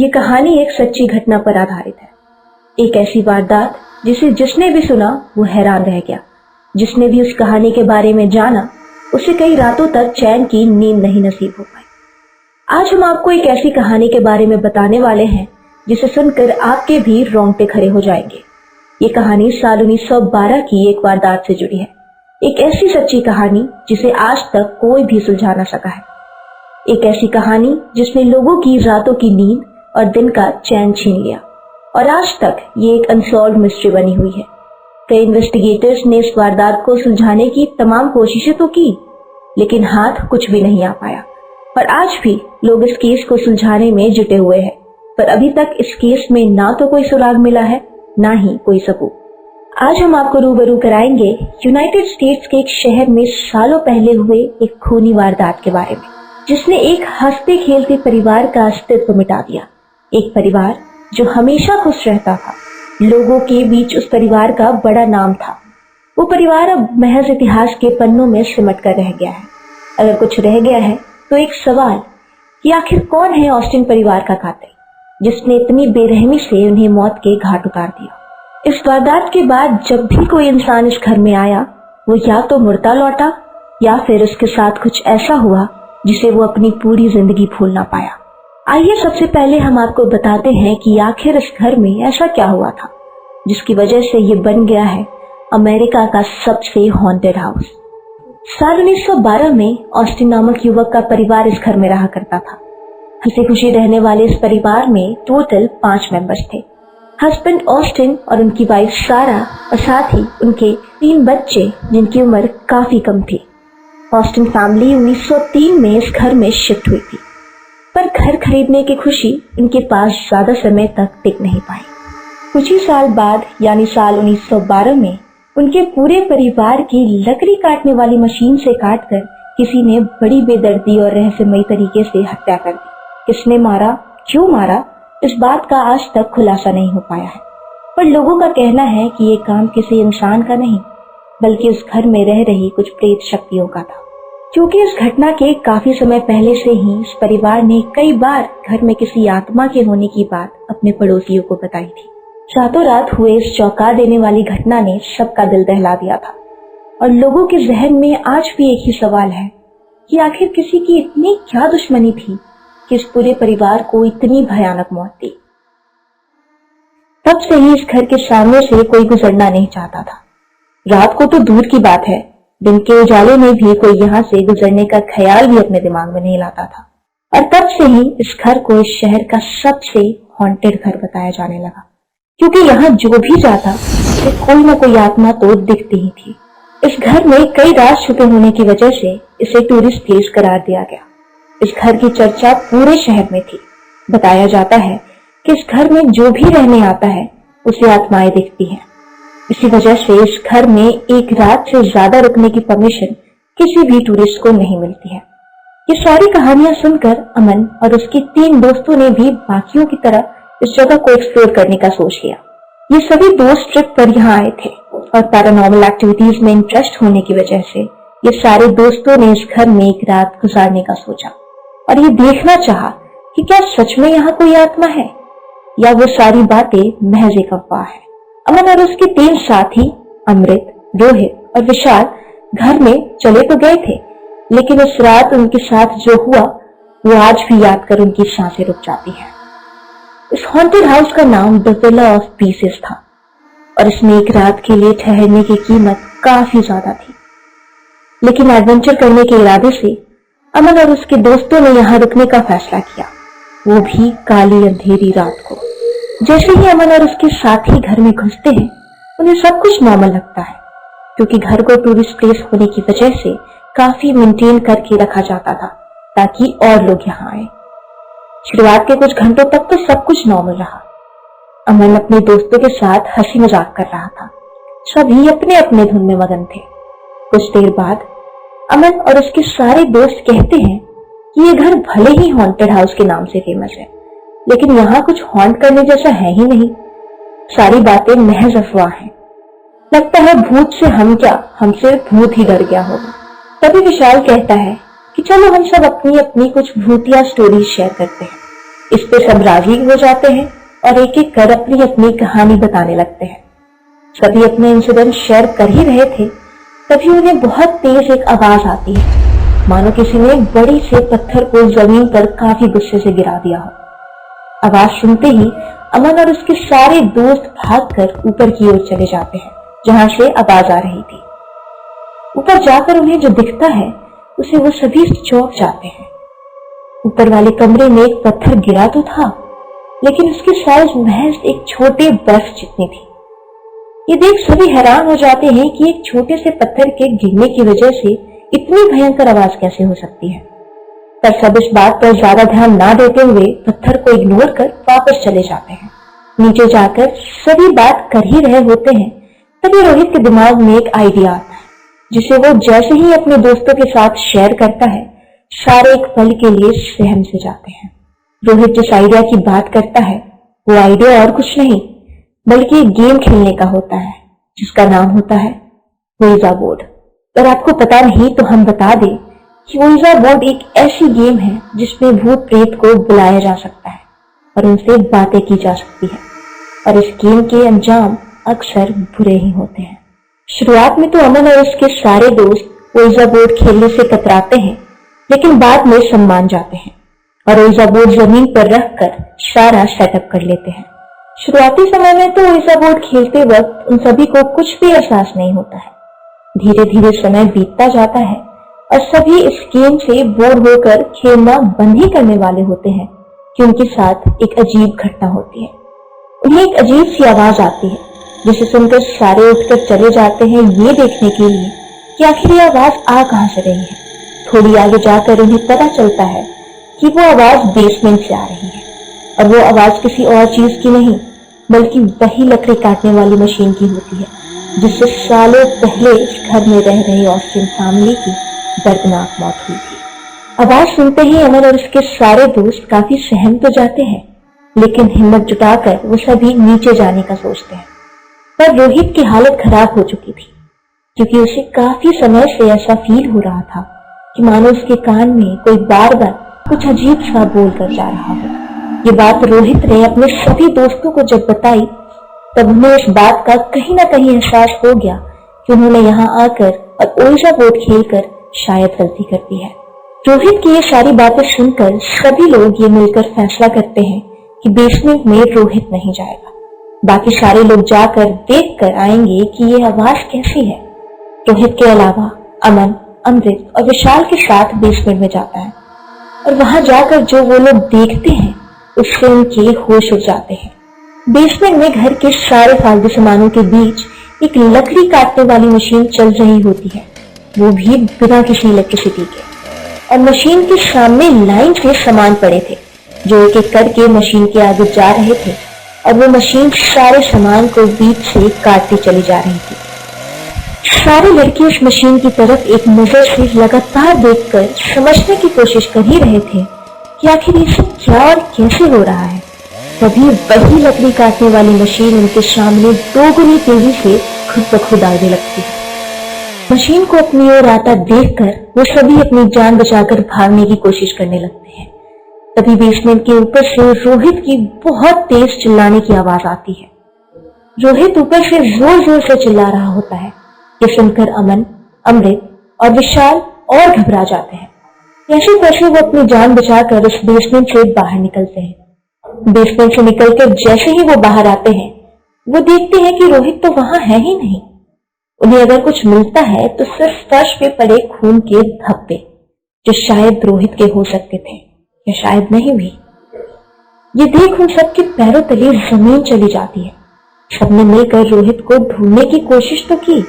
ये कहानी एक सच्ची घटना पर आधारित है। एक ऐसी वारदात जिसने भी सुना वो हैरान रह गया। जिसने भी उस कहानी के बारे में जाना उसे कई रातों तक चैन की नींद नहीं नसीब हो पाई। आज हम आपको एक ऐसी कहानी के बारे में बताने वाले हैं जिसे सुनकर आपके भी रोंगटे खड़े हो जाएंगे। ये कहानी साल 1912 की एक वारदात से जुड़ी है। एक ऐसी सच्ची कहानी जिसे आज तक कोई भी सुलझा न सका है। एक ऐसी कहानी जिसने लोगों की रातों की नींद और दिन का चैन छीन लिया और आज तक ये एक अनसॉल्व मिस्ट्री बनी हुई है। कई इन्वेस्टिगेटर्स ने इस वारदात को सुलझाने की तमाम कोशिशें तो की, लेकिन हाथ कुछ भी नहीं आ पाया और आज भी लोग इस केस को सुलझाने में जुटे हुए हैं। पर अभी तक इस केस में ना तो कोई सुराग मिला है, ना ही कोई सबूत। आज हम आपको रूबरू कराएंगे यूनाइटेड स्टेट्स के एक शहर में सालों पहले हुए एक खूनी वारदात के बारे में, जिसने एक हंसते खेलते परिवार का अस्तित्व मिटा दिया। एक परिवार जो हमेशा खुश रहता था। लोगों के बीच उस परिवार का बड़ा नाम था। वो परिवार अब महज इतिहास के पन्नों में सिमट कर रह गया है। अगर कुछ रह गया है तो एक सवाल कि आखिर कौन है ऑस्टिन परिवार का कातिल, जिसने इतनी बेरहमी से उन्हें मौत के घाट उतार दिया। इस वारदात के बाद जब भी कोई इंसान इस घर में आया, वो या तो मुर्दा लौटा या फिर उसके साथ कुछ ऐसा हुआ जिसे वो अपनी पूरी जिंदगी भूल ना पाया। आइए सबसे पहले हम आपको बताते हैं कि आखिर इस घर में ऐसा क्या हुआ था जिसकी वजह से ये बन गया है अमेरिका का सबसे हॉन्टेड हाउस। साल 1912 में ऑस्टिन नामक युवक का परिवार इस घर में रहा करता था। हंसी खुशी रहने वाले इस परिवार में टोटल 5 मेंबर्स थे। हस्बैंड ऑस्टिन और उनकी वाइफ सारा और साथ ही उनके 3 बच्चे जिनकी उम्र काफी कम थी। ऑस्टिन फैमिली 1903 में इस घर में शिफ्ट हुई थी, पर घर खरीदने की खुशी उनके पास ज्यादा समय तक टिक नहीं पाई। कुछ ही साल बाद यानी साल 1912 में उनके पूरे परिवार की लकड़ी काटने वाली मशीन से काटकर किसी ने बड़ी बेदर्दी और रहस्यमयी तरीके से हत्या कर दी। किसने मारा, क्यों मारा, इस बात का आज तक खुलासा नहीं हो पाया है। पर लोगों का कहना है कि ये काम किसी इंसान का नहीं बल्कि उस घर में रह रही कुछ प्रेत शक्तियों का था। क्योंकि इस घटना के काफी समय पहले से ही इस परिवार ने कई बार घर में किसी आत्मा के होने की बात अपने पड़ोसियों को बताई थी। रातों रात हुए इस चौंका देने वाली घटना ने सबका दिल दहला दिया था और लोगों के जहन में आज भी एक ही सवाल है कि आखिर किसी की इतनी क्या दुश्मनी थी कि इस पूरे परिवार को इतनी भयानक मौत दी। तब से ही इस घर के सामने से कोई गुजरना नहीं चाहता था। रात को तो दूर की बात है, दिन के उजाले में भी कोई यहाँ से गुजरने का ख्याल भी अपने दिमाग में नहीं लाता था। और तब से ही इस घर को इस शहर का सबसे हॉन्टेड घर बताया जाने लगा, क्योंकि यहाँ जो भी जाता उसे कोई न कोई आत्मा तो दिखती ही थी। इस घर में कई राज छुपे होने की वजह से इसे टूरिस्ट प्लेस करार दिया गया। इस घर की चर्चा पूरे शहर में थी। बताया जाता है कि इस घर में जो भी रहने आता है उसे आत्माएं दिखती हैं। इसी वजह से इस घर में एक रात से ज्यादा रुकने की परमिशन किसी भी टूरिस्ट को नहीं मिलती है। ये सारी कहानियां सुनकर अमन और उसके 3 दोस्तों ने भी बाकियों की तरह इस जगह को एक्सप्लोर करने का सोच लिया। ये सभी दोस्त ट्रिप पर यहाँ आए थे और पैरानॉर्मल एक्टिविटीज में इंटरेस्ट होने की वजह से ये सारे दोस्तों ने इस घर में एक रात गुजारने का सोचा और ये देखना चाहा कि क्या सच में यहाँ कोई आत्मा है या वो सारी बातें महज एक अफवाह है। अमन और उसके 3 साथी अमृत, रोहित और विशाल घर में चले तो गए थे, लेकिन उस रात उनके साथ जो हुआ वो आज भी याद कर उनकी सांसें रुक जाती है। इस हॉन्टेड हाउस का नाम द विला ऑफ पीसेस था और इसमें एक रात के लिए ठहरने की कीमत काफी ज्यादा थी। लेकिन एडवेंचर करने के इरादे से अमन और उसके दोस्तों ने यहाँ रुकने का फैसला किया, वो भी काली अंधेरी रात को। जैसे ही अमन और उसके साथी घर में घुसते हैं उन्हें सब कुछ नॉर्मल लगता है, क्योंकि घर को टूरिस्ट प्लेस होने की वजह से काफी मेंटेन करके रखा जाता था ताकि और लोग यहाँ आए। शुरुआत के कुछ घंटों तक तो सब कुछ नॉर्मल रहा। अमन अपने दोस्तों के साथ हंसी मजाक कर रहा था। सभी अपने अपने धुन में मगन थे। कुछ देर बाद अमन और उसके सारे दोस्त कहते हैं कि ये घर भले ही हॉन्टेड हाउस के नाम से फेमस है, लेकिन यहाँ कुछ हॉन्ट करने जैसा है ही नहीं। सारी बातें महज अफवाह हैं। लगता है भूत से हम क्या, हमसे भूत ही डर गया होगा। तभी विशाल कहता है कि चलो हम सब अपनी अपनी कुछ भूतिया स्टोरी शेयर करते हैं। इस पे सब राजी हो जाते हैं और एक एक कर अपनी अपनी कहानी बताने लगते हैं। सभी अपने इंसिडेंट शेयर कर ही रहे थे, तभी उन्हें बहुत तेज एक आवाज आती है, मानो किसी ने एक बड़ी से पत्थर को जमीन पर काफी गुस्से से गिरा दिया हो। आवाज सुनते ही अमन और उसके सारे दोस्त भागकर ऊपर की ओर चले जाते हैं जहां से आवाज आ रही थी। ऊपर जाकर उन्हें जो दिखता है उसे वो सभी चौंक जाते हैं। ऊपर वाले कमरे में एक पत्थर गिरा तो था, लेकिन उसकी साइज महज एक छोटे बर्फ जितनी थी। ये देख सभी हैरान हो जाते हैं कि एक छोटे से पत्थर के गिरने की वजह से इतनी भयंकर आवाज कैसे हो सकती है। पर सब इस बात पर ज्यादा ध्यान ना देते हुए पत्थर को इग्नोर कर वापस चले जाते हैं। नीचे जाकर सभी बात कर ही रहे होते हैं, तभी रोहित के दिमाग में एक आइडिया आता है, जिसे वो जैसे ही अपने दोस्तों के साथ शेयर करता है, सारे एक पल के लिए सहम से जाते हैं। रोहित जिस आइडिया की बात करता है वो आइडिया और कुछ नहीं बल्कि एक गेम खेलने का होता है जिसका नाम होता है ओइजा बोर्ड। और आपको पता नहीं तो हम बता दें कि ओइजा बोर्ड एक ऐसी गेम है जिसमें भूत प्रेत को बुलाया जा सकता है और उनसे बातें की जा सकती है, और इस गेम के अंजाम अक्सर बुरे ही होते हैं। शुरुआत में तो अमन और उसके सारे दोस्त ओइजा बोर्ड खेलने से कतराते हैं, लेकिन बाद में सम्मान जाते हैं और ओइजा बोर्ड जमीन पर रखकर सारा सेटअप कर लेते हैं। शुरुआती समय में तो ओइजा बोर्ड खेलते वक्त उन सभी को कुछ भी एहसास नहीं होता है। धीरे धीरे समय बीतता जाता है और सभी इस गेम से बोर होकर खेलना बंद ही करने वाले होते हैं कि उनके साथ एक अजीब घटना होती है। उन्हें एक अजीब सी आवाज आती है जिसे सुनकर सारे उठकर चले जाते हैं ये देखने के लिए कि आखिर ये आवाज आ कहां से रही है। थोड़ी आगे जाकर उन्हें पता चलता है कि वो आवाज बेसमेंट से आ रही है और वो आवाज किसी और चीज की नहीं बल्कि वही लकड़ी काटने वाली मशीन की होती है जिससे सालों पहले इस घर में रह रही ऑस्टिन फैमिली की दर्दनाक मौत हुई थी। आवाज सुनते ही अमन और उसके सारे दोस्त काफी सहम तो जाते हैं, लेकिन हिम्मत जुटाकर वो सभी नीचे जाने का सोचते हैं। पर रोहित की हालत खराब हो चुकी थी क्योंकि उसे काफी समय से ऐसा फील हो रहा था कि मानो उसके कान में कोई बार बार कुछ अजीब सा बोल कर जा रहा हो। ये बात रोहित ने अपने सभी दोस्तों को जब बताई तब उन्हें इस बात का कहीं ना कहीं एहसास हो गया कि उन्होंने यहाँ आकर और ओइजा बोर्ड खेलकर शायद गलती कर दी है। रोहित की ये सारी बातें सुनकर सभी लोग ये मिलकर फैसला करते हैं कि बेसमेंट में रोहित नहीं जाएगा। बाकी सारे लोग जाकर देख कर आएंगे कि ये आवाज कैसी है। रोहित के अलावा अमन, अमृत और विशाल के साथ बेसमेंट में जाता है और वहां जाकर जो वो लोग देखते हैं उससे उनके होश उड़ जाते हैं। बेसमेंट में घर के सारे फालतू सामानों के बीच एक लकड़ी काटने वाली मशीन चल रही होती है, वो भी बिना किसी इलेक्ट्रिसिटी के, और मशीन के सामने लाइन से सामान पड़े थे जो एक एक करके मशीन के आगे जा रहे थे और वो मशीन सारे सामान को बीच से काटती चली जा रही थी। सारे लड़के उस मशीन की तरफ एक नजर से लगातार देखकर समझने की कोशिश कर ही रहे थे कि आखिर ये सब क्या और कैसे हो रहा है। तभी वही लकड़ी काटने वाली मशीन उनके सामने दोगुनी तेजी से खुद ब खुद आगे लगती है। मशीन को अपनी ओर आता देखकर वो सभी अपनी जान बचाकर भागने की कोशिश करने लगते हैं। तभी बेसमेंट के ऊपर से रोहित की बहुत तेज चिल्लाने की आवाज आती है। रोहित ऊपर से जोर जोर से चिल्ला रहा होता है। ये सुनकर अमन, अमृत और विशाल और घबरा जाते हैं। कैसे कैसे वो अपनी जान बचाकर उस बेसमेंट से बाहर निकलते हैं। बेसमेंट से निकलकर जैसे ही वो बाहर आते हैं वो देखते हैं कि रोहित तो वहां है ही नहीं। उन्हें अगर कुछ मिलता है तो सिर्फ फर्श पे पड़े खून के धब्बे जो शायद रोहित के हो सकते थे या शायद नहीं भी। ये देख उन सबके पैरों तले जमीन चली जाती है। सबने मिलकर रोहित को ढूंढने की कोशिश तो की,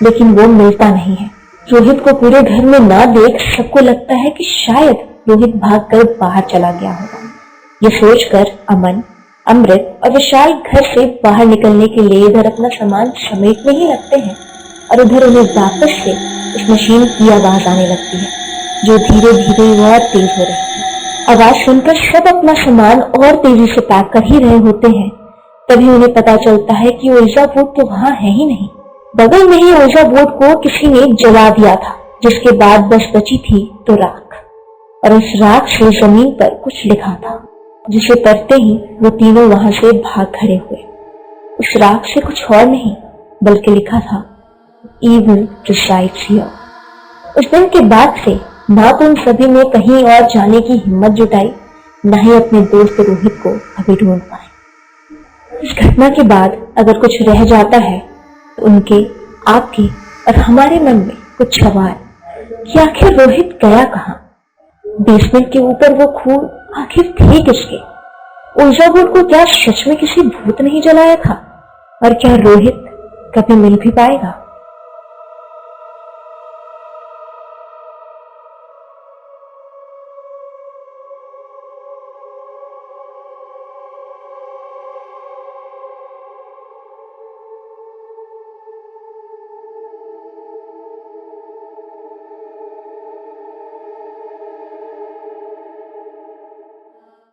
लेकिन वो मिलता नहीं है। रोहित को पूरे घर में ना देख सबको लगता है कि शायद रोहित भागकर बाहर चला गया होगा। ये सोचकर अमन, अमृत और विशाल घर से बाहर निकलने के लिए इधर अपना सामान समेटने ही लगते हैं और उधर उन्हें वापस से उस मशीन की आवाज आने लगती है जो धीरे धीरे और तेज हो रही है। आवाज सुनकर सब अपना सामान और तेजी से पैक कर ही रहे होते हैं। तभी उन्हें पता चलता है कि ओइजा बोर्ड तो वहां है ही नहीं। बगल में ही ओइजा बोर्ड को किसी ने जला दिया था, जिसके बाद बस बची थी तो राख, और उस राख से जमीन पर कुछ लिखा था। जिसे तरते ही वो तीनों वहां से भाग खड़े हुए। उस राख से कुछ और नहीं बल्कि लिखा था, Evil resides here। उस दिन के बाद से ना तो उन सभी ने कहीं और जाने की हिम्मत जुटाई, न ही अपने दोस्त रोहित को कभी ढूंढ पाए। इस घटना के बाद अगर कुछ रह जाता है तो उनके, आपके और हमारे मन में कुछ सवाल कि आखिर रोहित गया कहाँ? बेसमेंट के ऊपर वो खून आखिर थे किसके? ऊर्जा बोर्ड को क्या सच में किसी भूत नहीं जलाया था? और क्या रोहित कभी मिल भी पाएगा?